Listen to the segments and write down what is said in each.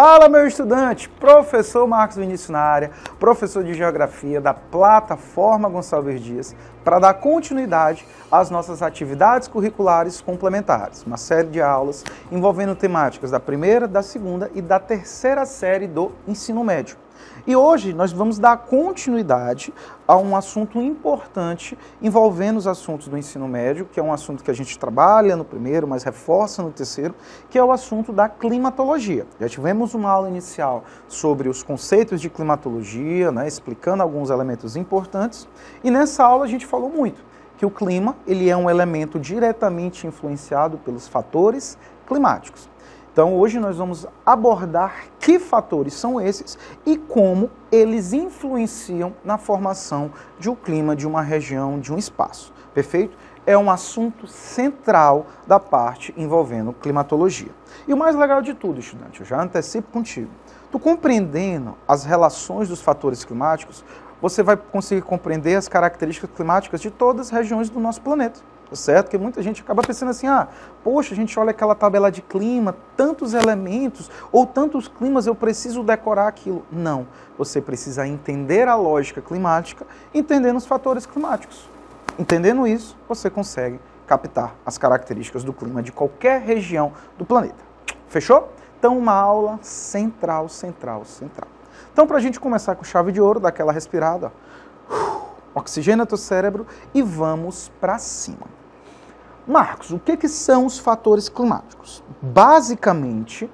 Fala, meu estudante! Professor Marcos Vinícius na área, professor de Geografia da plataforma Gonçalves Dias, para dar continuidade às nossas atividades curriculares complementares. Uma série de aulas envolvendo temáticas da primeira, da segunda e da terceira série do ensino médio. E hoje nós vamos dar continuidade a um assunto importante envolvendo os assuntos do ensino médio, que é um assunto que a gente trabalha no primeiro, mas reforça no terceiro, que é o assunto da climatologia. Já tivemos uma aula inicial sobre os conceitos de climatologia, explicando alguns elementos importantes, e nessa aula a gente falou muito que o clima ele é um elemento diretamente influenciado pelos fatores climáticos. Então, hoje nós vamos abordar que fatores são esses e como eles influenciam na formação de um clima, de uma região, de um espaço. Perfeito? É um assunto central da parte envolvendo climatologia. E o mais legal de tudo, estudante, eu já antecipo contigo. Tu compreendendo as relações dos fatores climáticos, você vai conseguir compreender as características climáticas de todas as regiões do nosso planeta. Certo? Porque muita gente acaba pensando assim, poxa, a gente olha aquela tabela de clima, tantos elementos ou tantos climas, eu preciso decorar aquilo. Não, você precisa entender a lógica climática, entendendo os fatores climáticos. Entendendo isso, você consegue captar as características do clima de qualquer região do planeta. Fechou? Então, uma aula central. Então, para a gente começar com chave de ouro, dá aquela respirada, oxigena teu cérebro e vamos para cima. Marcos, o que são os fatores climáticos? Basicamente,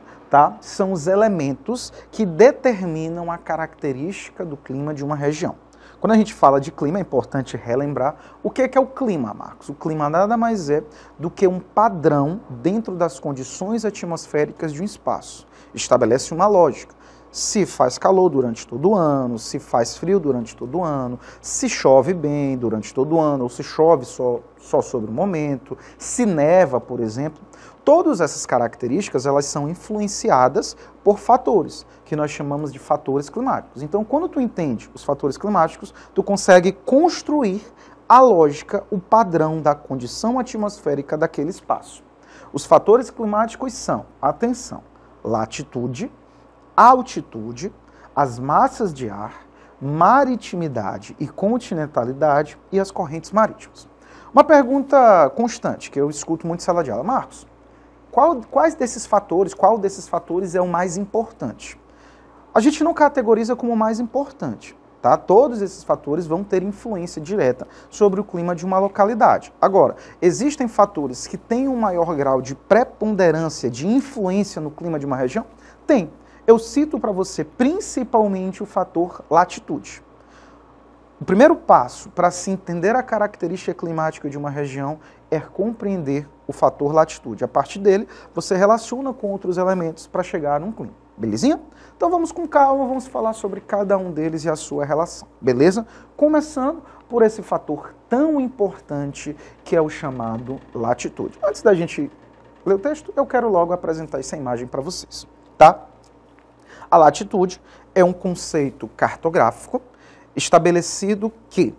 são os elementos que determinam a característica do clima de uma região. Quando a gente fala de clima, é importante relembrar o que é o clima, Marcos. O clima nada mais é do que um padrão dentro das condições atmosféricas de um espaço. Estabelece uma lógica. Se faz calor durante todo o ano, se faz frio durante todo o ano, se chove bem durante todo o ano, ou se chove só sobre o momento, se neva, por exemplo. Todas essas características elas são influenciadas por fatores, que nós chamamos de fatores climáticos. Então, quando tu entende os fatores climáticos, tu consegue construir a lógica, o padrão da condição atmosférica daquele espaço. Os fatores climáticos são, atenção, latitude, altitude, as massas de ar, maritimidade e continentalidade e as correntes marítimas. Uma pergunta constante que eu escuto muito em sala de aula. Marcos, qual desses fatores é o mais importante? A gente não categoriza como o mais importante. Todos esses fatores vão ter influência direta sobre o clima de uma localidade. Agora, existem fatores que têm um maior grau de preponderância, de influência no clima de uma região? Tem. Eu cito para você principalmente o fator latitude. O primeiro passo para se entender a característica climática de uma região é compreender o fator latitude. A partir dele, você relaciona com outros elementos para chegar num clima. Belezinha? Então vamos com calma, vamos falar sobre cada um deles e a sua relação. Beleza? Começando por esse fator tão importante que é o chamado latitude. Antes da gente ler o texto, eu quero logo apresentar essa imagem para vocês. A latitude é um conceito cartográfico estabelecido que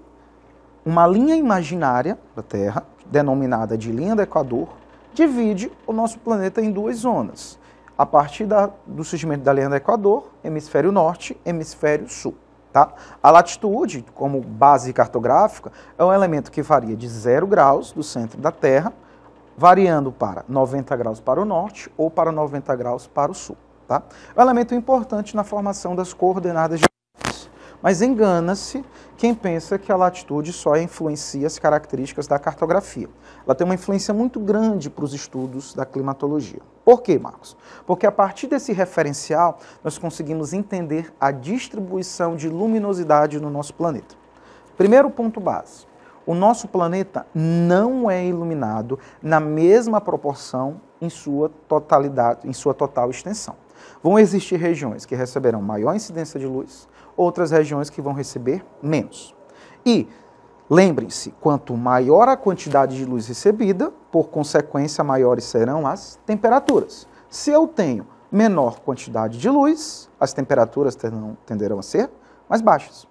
uma linha imaginária da Terra, denominada de linha do Equador, divide o nosso planeta em duas zonas. A partir do surgimento da linha do Equador, hemisfério norte, hemisfério sul. A latitude, como base cartográfica, é um elemento que varia de 0 graus do centro da Terra, variando para 90 graus para o norte ou para 90 graus para o sul. É um elemento importante na formação das coordenadas geográficas. Mas engana-se quem pensa que a latitude só influencia as características da cartografia. Ela tem uma influência muito grande para os estudos da climatologia. Por quê, Marcos? Porque a partir desse referencial, nós conseguimos entender a distribuição de luminosidade no nosso planeta. Primeiro ponto base. O nosso planeta não é iluminado na mesma proporção em sua totalidade, em sua total extensão. Vão existir regiões que receberão maior incidência de luz, outras regiões que vão receber menos. E lembrem-se, quanto maior a quantidade de luz recebida, por consequência, maiores serão as temperaturas. Se eu tenho menor quantidade de luz, as temperaturas tenderão a ser mais baixas.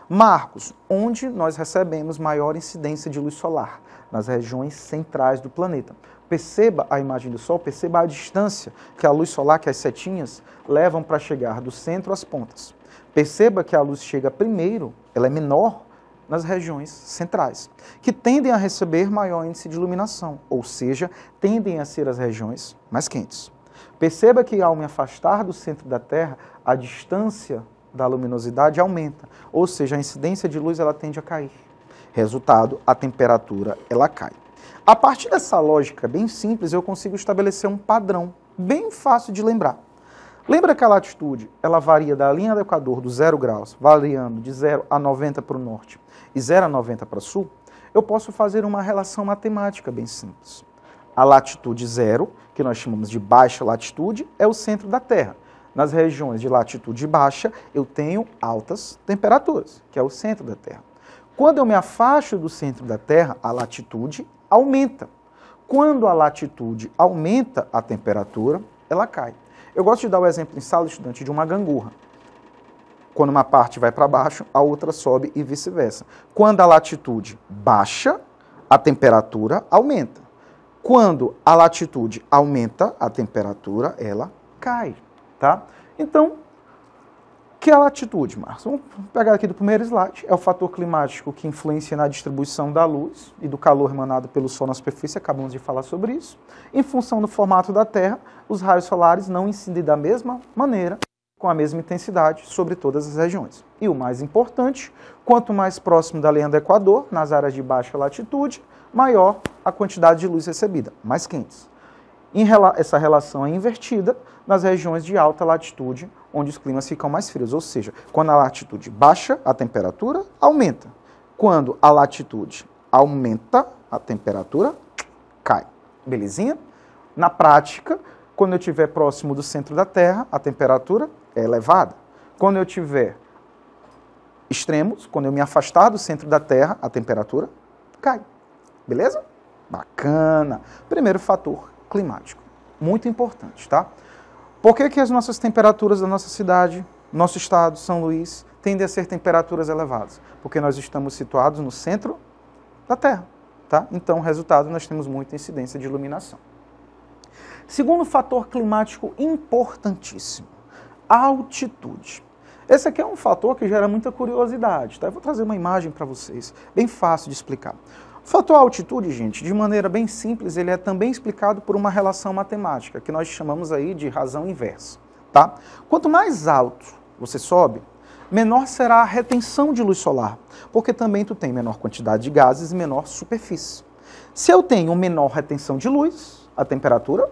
Marcos, onde nós recebemos maior incidência de luz solar? Nas regiões centrais do planeta. Perceba a imagem do Sol, perceba a distância que a luz solar, que as setinhas levam para chegar do centro às pontas. Perceba que a luz chega primeiro, ela é menor nas regiões centrais, que tendem a receber maior índice de iluminação, ou seja, tendem a ser as regiões mais quentes. Perceba que ao me afastar do centro da Terra, a distância da luminosidade aumenta, ou seja, a incidência de luz ela tende a cair. Resultado, a temperatura ela cai. A partir dessa lógica bem simples, eu consigo estabelecer um padrão bem fácil de lembrar. Lembra que a latitude ela varia da linha do Equador, do 0 graus, variando de 0 a 90 para o norte e 0 a 90 para o sul? Eu posso fazer uma relação matemática bem simples. A latitude 0, que nós chamamos de baixa latitude, é o centro da Terra. Nas regiões de latitude baixa, eu tenho altas temperaturas, que é o centro da Terra. Quando eu me afasto do centro da Terra, a latitude aumenta. Quando a latitude aumenta, a temperatura ela cai. Eu gosto de dar o exemplo em sala estudante de uma gangorra. Quando uma parte vai para baixo, a outra sobe e vice-versa. Quando a latitude baixa, a temperatura aumenta. Quando a latitude aumenta, a temperatura ela cai. Tá? Então, que é a latitude, Marcos? Vamos pegar aqui do primeiro slide. É o fator climático que influencia na distribuição da luz e do calor emanado pelo Sol na superfície. Acabamos de falar sobre isso. Em função do formato da Terra, os raios solares não incidem da mesma maneira, com a mesma intensidade, sobre todas as regiões. E o mais importante, quanto mais próximo da linha do Equador, nas áreas de baixa latitude, maior a quantidade de luz recebida, mais quentes. Essa relação é invertida nas regiões de alta latitude, onde os climas ficam mais frios. Ou seja, quando a latitude baixa, a temperatura aumenta. Quando a latitude aumenta, a temperatura cai. Belezinha? Na prática, quando eu estiver próximo do centro da Terra, a temperatura é elevada. Quando eu tiver extremos, quando eu me afastar do centro da Terra, a temperatura cai. Beleza? Bacana. Primeiro fator climático. Muito importante, tá? Por que as nossas temperaturas da nossa cidade, nosso estado, São Luís, tendem a ser temperaturas elevadas? Porque nós estamos situados no centro da Terra, tá? Então, resultado, nós temos muita incidência de iluminação. Segundo fator climático importantíssimo, a altitude. Esse aqui é um fator que gera muita curiosidade, tá? Eu vou trazer uma imagem para vocês, bem fácil de explicar. O fator altitude, gente, de maneira bem simples, ele é também explicado por uma relação matemática, que nós chamamos aí de razão inversa, tá? Quanto mais alto você sobe, menor será a retenção de luz solar, porque também tu tem menor quantidade de gases e menor superfície. Se eu tenho menor retenção de luz, a temperatura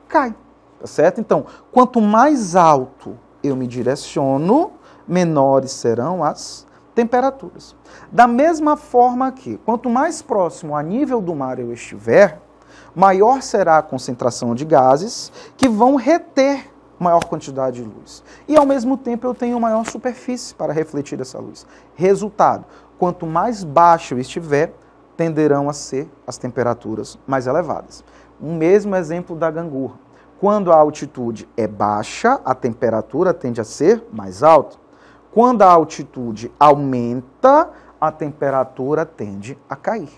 cai, tá certo? Então, quanto mais alto eu me direciono, menores serão as temperaturas. Da mesma forma que, quanto mais próximo a nível do mar eu estiver, maior será a concentração de gases que vão reter maior quantidade de luz. E, ao mesmo tempo, eu tenho maior superfície para refletir essa luz. Resultado, quanto mais baixo eu estiver, tenderão a ser as temperaturas mais elevadas. O mesmo exemplo da gangorra. Quando a altitude é baixa, a temperatura tende a ser mais alta. Quando a altitude aumenta, a temperatura tende a cair.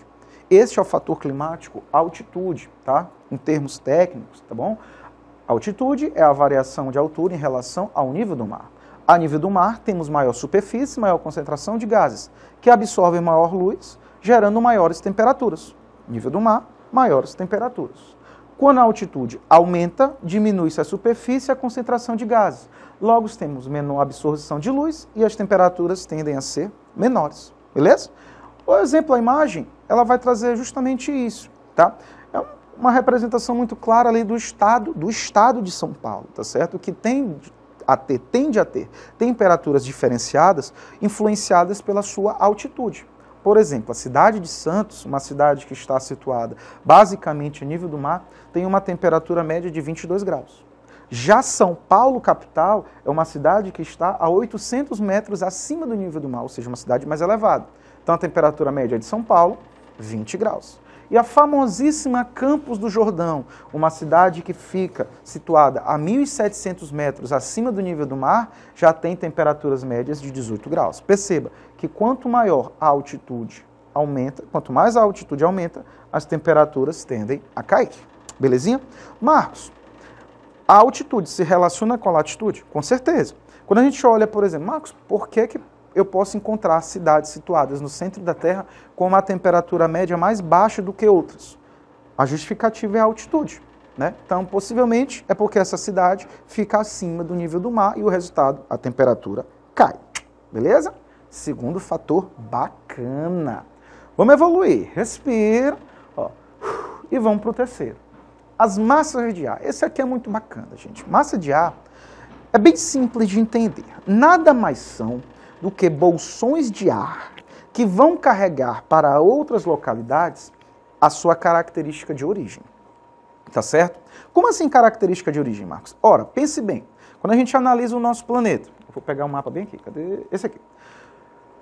Este é o fator climático altitude, tá? Em termos técnicos, tá bom? Altitude é a variação de altura em relação ao nível do mar. A nível do mar, temos maior superfície, maior concentração de gases, que absorvem maior luz, gerando maiores temperaturas. Nível do mar, maiores temperaturas. Quando a altitude aumenta, diminui-se a superfície e a concentração de gases. Logo, temos menor absorção de luz e as temperaturas tendem a ser menores. Beleza? O exemplo, a imagem, ela vai trazer justamente isso, tá? É uma representação muito clara ali do estado de São Paulo, tá certo? Que tende a ter temperaturas diferenciadas, influenciadas pela sua altitude. Por exemplo, a cidade de Santos, uma cidade que está situada basicamente a nível do mar, tem uma temperatura média de 22 graus. Já São Paulo, capital, é uma cidade que está a 800 metros acima do nível do mar, ou seja, uma cidade mais elevada. Então, a temperatura média de São Paulo, 20 graus. E a famosíssima Campos do Jordão, uma cidade que fica situada a 1.700 metros acima do nível do mar, já tem temperaturas médias de 18 graus. Perceba que quanto maior a altitude aumenta, quanto mais a altitude aumenta, as temperaturas tendem a cair. Belezinha? Marcos, a altitude se relaciona com a latitude? Com certeza. Quando a gente olha, por exemplo, Marcos, por que eu posso encontrar cidades situadas no centro da Terra com uma temperatura média mais baixa do que outras? A justificativa é a altitude, né? Então, possivelmente, é porque essa cidade fica acima do nível do mar e o resultado, a temperatura cai. Beleza? Segundo fator bacana. Vamos evoluir. Respira. Ó, e vamos para o terceiro. As massas de ar. Esse aqui é muito bacana, gente. Massa de ar é bem simples de entender. Nada mais são do que bolsões de ar que vão carregar para outras localidades a sua característica de origem. Tá certo? Como assim característica de origem, Marcos? Ora, pense bem. Quando a gente analisa o nosso planeta, eu vou pegar um mapa bem aqui, cadê? Esse aqui.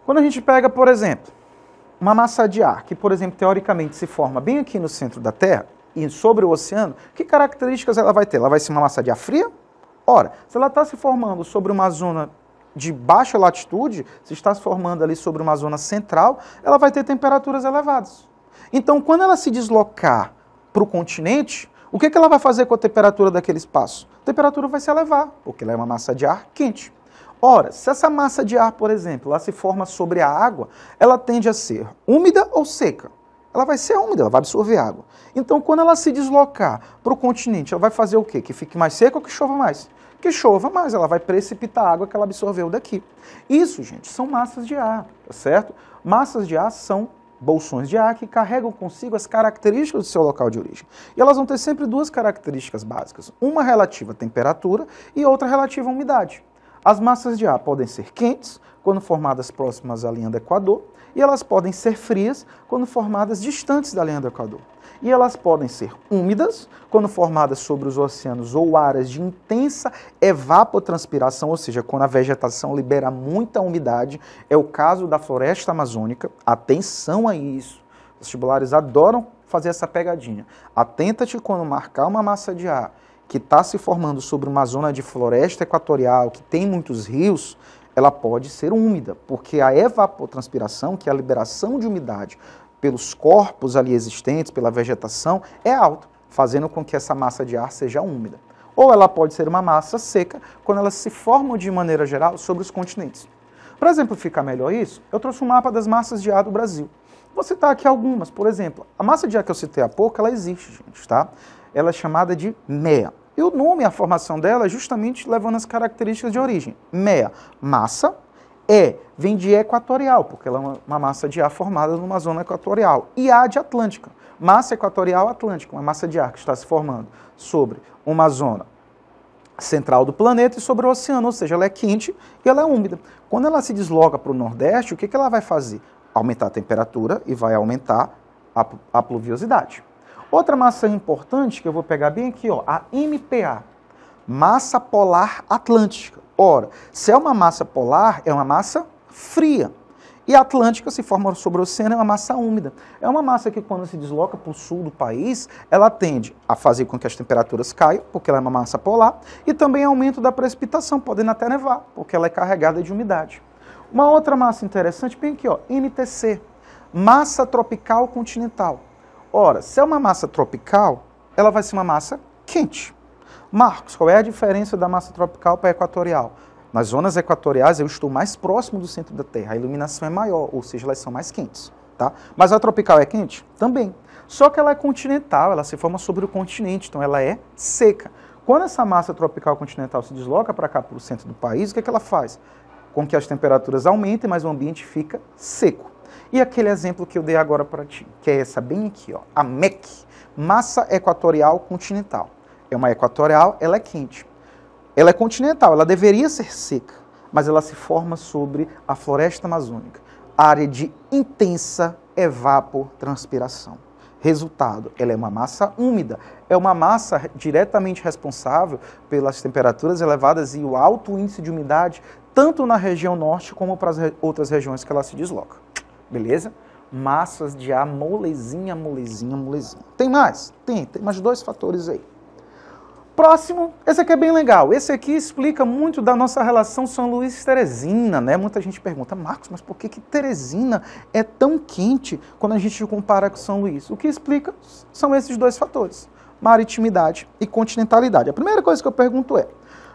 Quando a gente pega, por exemplo, uma massa de ar, que, por exemplo, teoricamente se forma bem aqui no centro da Terra e sobre o oceano, que características ela vai ter? Ela vai ser uma massa de ar fria? Ora, se ela está se formando sobre uma zona de baixa latitude, se está se formando ali sobre uma zona central, ela vai ter temperaturas elevadas. Então, quando ela se deslocar para o continente, o que ela vai fazer com a temperatura daquele espaço? A temperatura vai se elevar, porque ela é uma massa de ar quente. Ora, se essa massa de ar, por exemplo, ela se forma sobre a água, ela tende a ser úmida ou seca? Ela vai ser úmida, ela vai absorver água. Então, quando ela se deslocar para o continente, ela vai fazer o quê? Que fique mais seca ou que chova mais? Que chova mais, ela vai precipitar a água que ela absorveu daqui. Isso, gente, são massas de ar, tá certo? Massas de ar são bolsões de ar que carregam consigo as características do seu local de origem. E elas vão ter sempre duas características básicas, uma relativa à temperatura e outra relativa à umidade. As massas de ar podem ser quentes, quando formadas próximas à linha do Equador, e elas podem ser frias, quando formadas distantes da linha do Equador. E elas podem ser úmidas, quando formadas sobre os oceanos ou áreas de intensa evapotranspiração, ou seja, quando a vegetação libera muita umidade. É o caso da floresta amazônica. Atenção a isso. Os vestibulares adoram fazer essa pegadinha. Atenta-te quando marcar uma massa de ar que está se formando sobre uma zona de floresta equatorial, que tem muitos rios, ela pode ser úmida, porque a evapotranspiração, que é a liberação de umidade pelos corpos ali existentes, pela vegetação, é alta, fazendo com que essa massa de ar seja úmida. Ou ela pode ser uma massa seca, quando elas se formam de maneira geral sobre os continentes. Para exemplificar melhor isso, eu trouxe um mapa das massas de ar do Brasil. Vou citar aqui algumas, por exemplo, a massa de ar que eu citei há pouco, ela existe, gente, tá? Ela é chamada de MEA. E o nome, a formação dela, é justamente levando as características de origem. MEA, massa, vem de equatorial, porque ela é uma massa de ar formada numa zona equatorial. E A de atlântica, massa equatorial atlântica, uma massa de ar que está se formando sobre uma zona central do planeta e sobre o oceano, ou seja, ela é quente e ela é úmida. Quando ela se desloca para o Nordeste, o que ela vai fazer? Aumentar a temperatura e vai aumentar a pluviosidade. Outra massa importante, que eu vou pegar bem aqui, ó, a MPA, massa polar atlântica. Ora, se é uma massa polar, é uma massa fria. E a atlântica se forma sobre o oceano, é uma massa úmida. É uma massa que, quando se desloca para o sul do país, ela tende a fazer com que as temperaturas caiam, porque ela é uma massa polar, e também aumento da precipitação, podendo até nevar, porque ela é carregada de umidade. Uma outra massa interessante, bem aqui, ó, NTC, massa tropical continental. Ora, se é uma massa tropical, ela vai ser uma massa quente. Marcos, qual é a diferença da massa tropical para a equatorial? Nas zonas equatoriais eu estou mais próximo do centro da Terra, a iluminação é maior, ou seja, elas são mais quentes. Tá? Mas a tropical é quente? Também. Só que ela é continental, ela se forma sobre o continente, então ela é seca. Quando essa massa tropical continental se desloca para cá, para o centro do país, o que ela faz? Com que as temperaturas aumentem, mas o ambiente fica seco. E aquele exemplo que eu dei agora para ti, que é essa bem aqui, ó, a MEC, massa equatorial continental. É uma equatorial, ela é quente. Ela é continental, ela deveria ser seca, mas ela se forma sobre a floresta amazônica, área de intensa evapotranspiração. Resultado, ela é uma massa úmida, é uma massa diretamente responsável pelas temperaturas elevadas e o alto índice de umidade, tanto na região norte como para as outras regiões que ela se desloca. Beleza? Massas de ar molezinha, molezinha, molezinha. Tem mais? Tem mais dois fatores aí. Próximo, esse aqui é bem legal. Esse aqui explica muito da nossa relação São Luís-Teresina, né? Muita gente pergunta, Marcos, mas por que Teresina é tão quente quando a gente compara com São Luís? O que explica são esses dois fatores. maritimidade e continentalidade. A primeira coisa que eu pergunto é,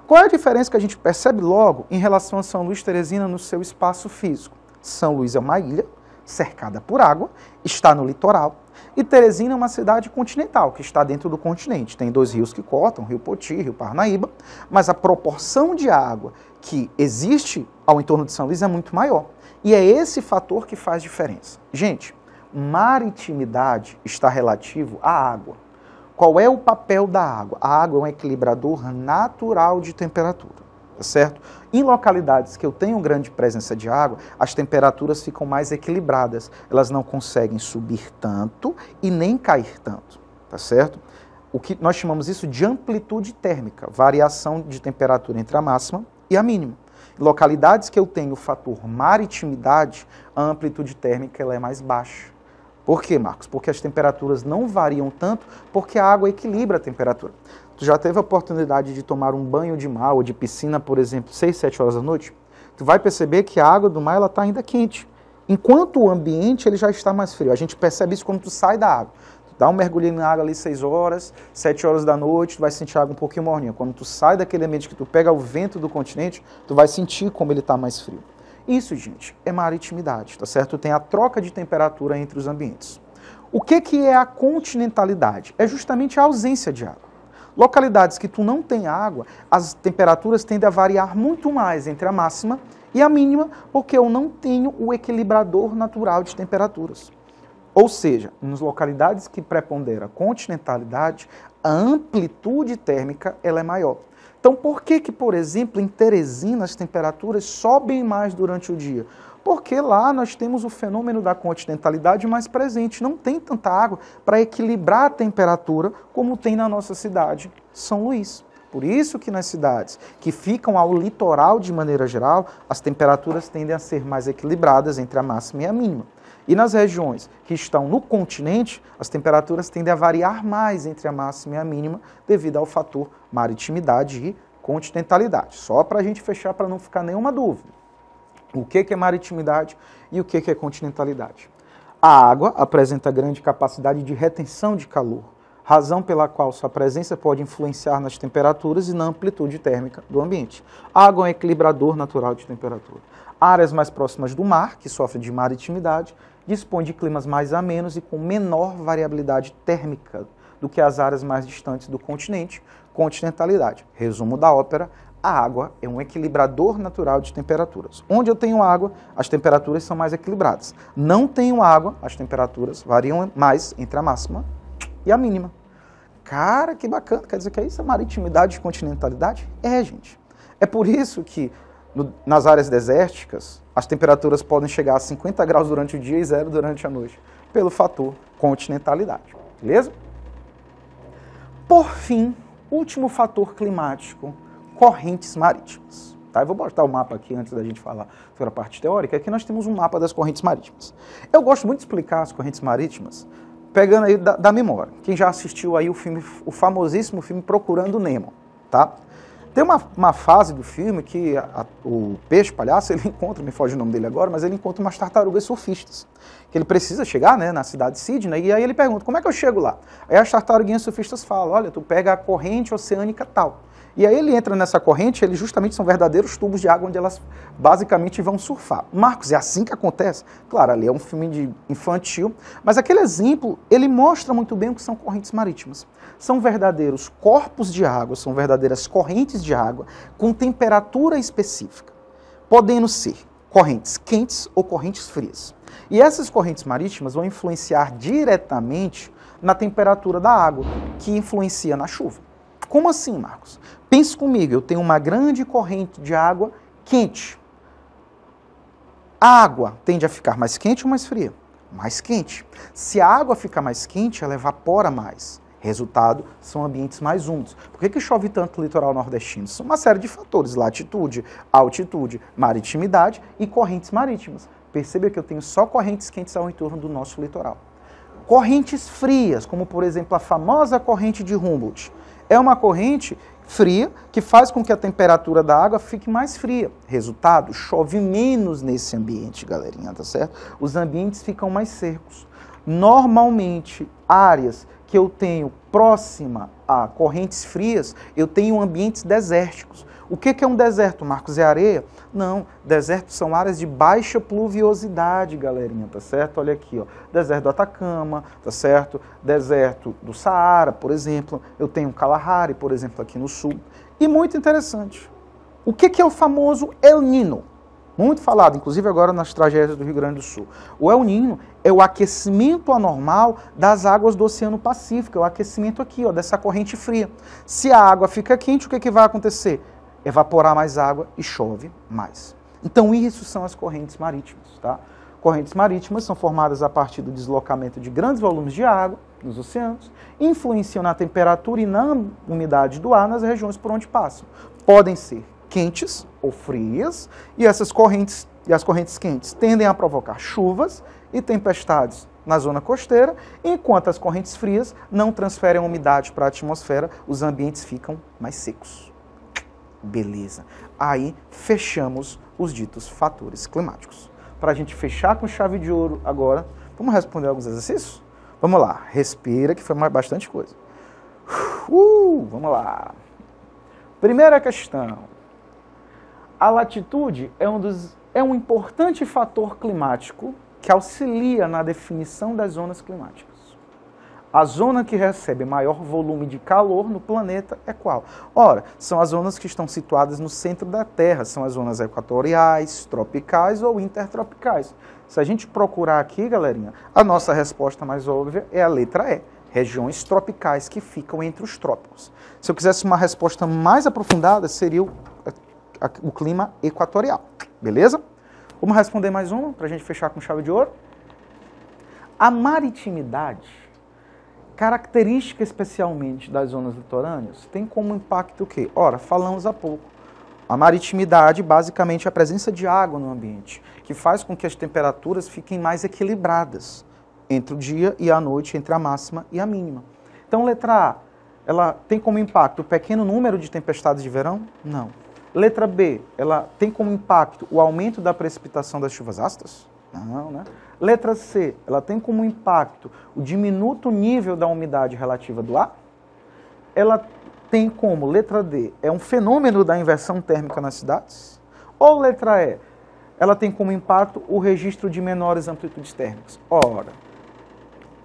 qual é a diferença que a gente percebe logo em relação a São Luís Teresina no seu espaço físico? São Luís é uma ilha cercada por água, está no litoral, e Teresina é uma cidade continental, que está dentro do continente. Tem 2 rios que cortam, o Rio Poti, Rio Parnaíba, mas a proporção de água que existe ao entorno de São Luís é muito maior. E é esse fator que faz diferença. Gente, maritimidade está relativo à água. Qual é o papel da água? A água é um equilibrador natural de temperatura, tá certo? Em localidades que eu tenho grande presença de água, as temperaturas ficam mais equilibradas. Elas não conseguem subir tanto e nem cair tanto, tá certo? O que nós chamamos isso de amplitude térmica, variação de temperatura entre a máxima e a mínima. Em localidades que eu tenho o fator maritimidade, a amplitude térmica ela é mais baixa. Por quê, Marcos? Porque as temperaturas não variam tanto, porque a água equilibra a temperatura. Tu já teve a oportunidade de tomar um banho de mar ou de piscina, por exemplo, 6, 7 horas da noite? Tu vai perceber que a água do mar está ainda quente, enquanto o ambiente ele já está mais frio. A gente percebe isso quando tu sai da água. Tu dá um mergulhinho na água ali 6 horas, 7 horas da noite, tu vai sentir a água um pouquinho morninha. Quando tu sai daquele ambiente que tu pega o vento do continente, tu vai sentir como ele está mais frio. Isso, gente, é maritimidade, tá certo? Tem a troca de temperatura entre os ambientes. O que é a continentalidade? É justamente a ausência de água. Localidades que tu não tem água, as temperaturas tendem a variar muito mais entre a máxima e a mínima, porque eu não tenho o equilibrador natural de temperaturas. Ou seja, nas localidades que prepondera a continentalidade, a amplitude térmica ela é maior. Então, por que, por exemplo, em Teresina as temperaturas sobem mais durante o dia? Porque lá nós temos o fenômeno da continentalidade mais presente. Não tem tanta água para equilibrar a temperatura como tem na nossa cidade, São Luís. Por isso que nas cidades que ficam ao litoral de maneira geral, as temperaturas tendem a ser mais equilibradas entre a máxima e a mínima. E nas regiões que estão no continente, as temperaturas tendem a variar mais entre a máxima e a mínima devido ao fator maritimidade e continentalidade. Só para a gente fechar, para não ficar nenhuma dúvida. O que é maritimidade e o que é continentalidade? A água apresenta grande capacidade de retenção de calor, razão pela qual sua presença pode influenciar nas temperaturas e na amplitude térmica do ambiente. A água é um equilibrador natural de temperatura. Áreas mais próximas do mar, que sofrem de maritimidade, dispõem de climas mais amenos e com menor variabilidade térmica do que as áreas mais distantes do continente, continentalidade. Resumo da ópera, a água é um equilibrador natural de temperaturas. Onde eu tenho água, as temperaturas são mais equilibradas. Não tenho água, as temperaturas variam mais entre a máxima e a mínima. Cara, que bacana. Quer dizer que é isso, a maritimidade e continentalidade? É, gente. É por isso que nas áreas desérticas, as temperaturas podem chegar a 50 graus durante o dia e 0 durante a noite, pelo fator continentalidade. Beleza? Por fim, último fator climático, correntes marítimas. Tá? Eu vou botar o mapa aqui antes da gente falar sobre a parte teórica. Aqui nós temos um mapa das correntes marítimas. Eu gosto muito de explicar as correntes marítimas pegando aí da memória. Quem já assistiu aí o famosíssimo filme Procurando Nemo, tá? Tem uma fase do filme que o peixe palhaço, ele encontra, me foge o nome dele agora, mas ele encontra umas tartarugas surfistas, que ele precisa chegar, né, na cidade de Sydney, e aí ele pergunta, como é que eu chego lá? Aí as tartaruguinhas surfistas falam, olha, tu pega a corrente oceânica tal. E aí ele entra nessa corrente, eles justamente são verdadeiros tubos de água onde elas basicamente vão surfar. Marcos, é assim que acontece? Claro, ali é um filme infantil, mas aquele exemplo, ele mostra muito bem o que são correntes marítimas. São verdadeiros corpos de água, são verdadeiras correntes de água com temperatura específica, podendo ser correntes quentes ou correntes frias. E essas correntes marítimas vão influenciar diretamente na temperatura da água, que influencia na chuva. Como assim, Marcos? Pense comigo, eu tenho uma grande corrente de água quente. A água tende a ficar mais quente ou mais fria? Mais quente. Se a água ficar mais quente, ela evapora mais. Resultado, são ambientes mais úmidos. Por que chove tanto no litoral nordestino? São uma série de fatores, latitude, altitude, maritimidade e correntes marítimas. Perceba que eu tenho só correntes quentes ao entorno do nosso litoral. Correntes frias, como por exemplo a famosa corrente de Humboldt. É uma corrente fria que faz com que a temperatura da água fique mais fria. Resultado, chove menos nesse ambiente, galerinha, tá certo? Os ambientes ficam mais secos. Normalmente, áreas que eu tenho próxima a correntes frias, eu tenho ambientes desérticos. O que é um deserto, Marcos? É areia? Não, desertos são áreas de baixa pluviosidade, galerinha, tá certo? Olha aqui, ó, deserto do Atacama, tá certo? Deserto do Saara, por exemplo. Eu tenho Kalahari, por exemplo, aqui no sul. E muito interessante, o que é o famoso El Niño? Muito falado, inclusive agora nas tragédias do Rio Grande do Sul. O El Niño é o aquecimento anormal das águas do Oceano Pacífico, é o aquecimento aqui, ó, dessa corrente fria. Se a água fica quente, o que vai acontecer? Evaporar mais água e chove mais. Então isso são as correntes marítimas, tá? Correntes marítimas são formadas a partir do deslocamento de grandes volumes de água nos oceanos, influenciam na temperatura e na umidade do ar nas regiões por onde passam. Podem ser quentes ou frias, e as correntes quentes tendem a provocar chuvas e tempestades na zona costeira, enquanto as correntes frias não transferem umidade para a atmosfera, os ambientes ficam mais secos. Beleza. Aí fechamos os ditos fatores climáticos. Para a gente fechar com chave de ouro agora, vamos responder alguns exercícios? Vamos lá, respira que foi bastante coisa. Vamos lá. Primeira questão. A latitude é um importante fator climático que auxilia na definição das zonas climáticas. A zona que recebe maior volume de calor no planeta é qual? Ora, são as zonas que estão situadas no centro da Terra, são as zonas equatoriais, tropicais ou intertropicais. Se a gente procurar aqui, galerinha, a nossa resposta mais óbvia é a letra E, regiões tropicais que ficam entre os trópicos. Se eu quisesse uma resposta mais aprofundada, seria o clima equatorial, beleza? Vamos responder mais uma, para a gente fechar com chave de ouro? A maritimidade, característica especialmente das zonas litorâneas, tem como impacto o quê? Ora, falamos há pouco. A maritimidade, basicamente, é a presença de água no ambiente, que faz com que as temperaturas fiquem mais equilibradas entre o dia e a noite, entre a máxima e a mínima. Então, letra A, ela tem como impacto o pequeno número de tempestades de verão? Não. Letra B, ela tem como impacto o aumento da precipitação das chuvas ácidas? Não, né? Letra C, ela tem como impacto o diminuto nível da umidade relativa do ar? Ela tem como, letra D, é um fenômeno da inversão térmica nas cidades? Ou letra E, ela tem como impacto o registro de menores amplitudes térmicas? Ora,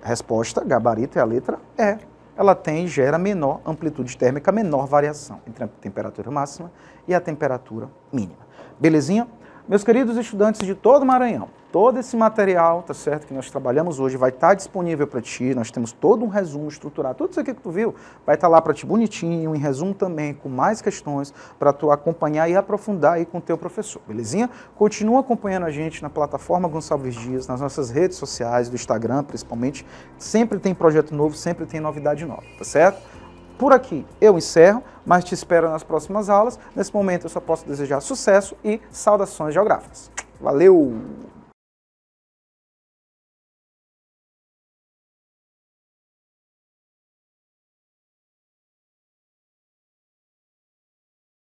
resposta, gabarito é a letra E. Ela gera menor amplitude térmica, menor variação entre a temperatura máxima e a temperatura mínima. Belezinha? Meus queridos estudantes de todo o Maranhão, todo esse material, tá certo, que nós trabalhamos hoje vai estar disponível para ti, nós temos todo um resumo estruturado, tudo isso aqui que tu viu vai estar lá para ti bonitinho, em resumo também, com mais questões, para tu acompanhar e aprofundar aí com o teu professor, belezinha? Continua acompanhando a gente na plataforma Gonçalves Dias, nas nossas redes sociais, do Instagram principalmente, sempre tem projeto novo, sempre tem novidade nova, tá certo? Por aqui eu encerro, mas te espero nas próximas aulas. Nesse momento eu só posso desejar sucesso e saudações geográficas. Valeu!